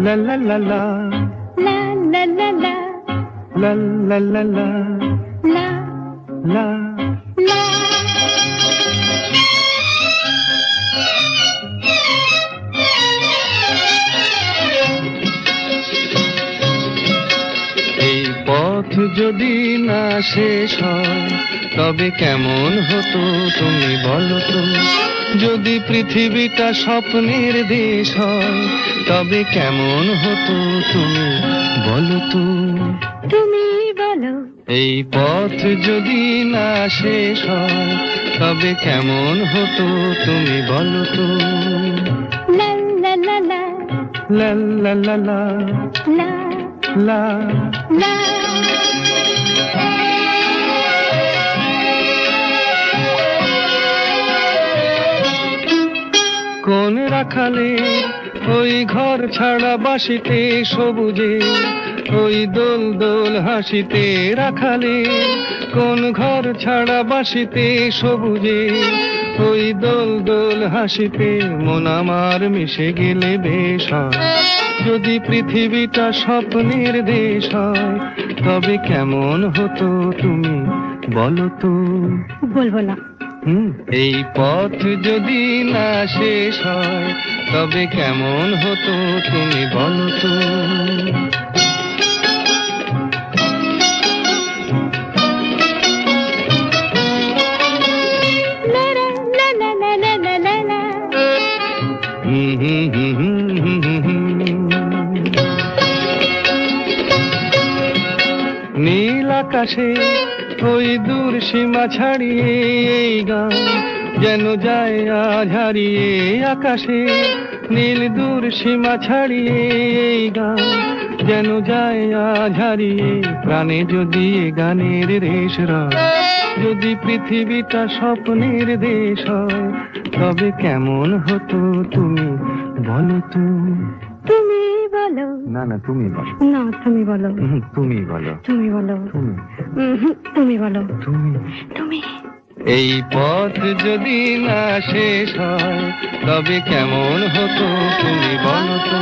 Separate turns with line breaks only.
La la la la,
la la la la,
la la la la,
la
la.
la।
এই পথ যদি না শেষ হয় তবে কেমন হতো তুমি বলো তো। যদি পৃথিবীটা স্বপ্নের দেশ হয় তবে কেমন হতো তুমি বলো তো।
তুমি বলো।
এই পথ যদি না শেষ হয় তবে কেমন হতো তুমি বলো তো।
লা লা লা লা,
লা লা লা লা,
লা
লা।
লা।
কোন রাখালে ওই ঘর ছাড়া বাসিতে সবুজে, ওই দোল দোল হাসিতে রাখালে কোন ঘর ছাড়া বাসিতে সবুজে, ওই দোল দোল হাসিতে মন আমার মিশে গেলে বেশ হয়। যদি পৃথিবীটা স্বপ্নের দেশ হয় তবে কেমন হতো তুমি বলো তো।
বলবো না।
এই পথ যদি না শেষ হয় তবে কেমন হতো তুমি বলো তো।
লা লা লা লা লা লা লা লা।
নীল আকাশে ওই দূর সীমা ছাড়িয়ে এই গান যেন যায় আজ হারিয়ে। আকাশে নীল দূর সীমা ছাড়িয়ে এই গান যেন যায় আজ হারিয়ে। প্রাণে যদি এ গানের রেশ রয়, যদি পৃথিবীটা স্বপ্নের দেশ হয় তবে কেমন হতো তুমি বলো তো।
তুমি বলো।
না না তুমি বলো।
না তুমি বলো।
তুমি বলো।
তুমি বলো।
তুমি
তুমি বলো।
তুমি
তুমি।
এই পথ যদি না শেষ হয় তবে কেমন হতো তুমি বলো তো।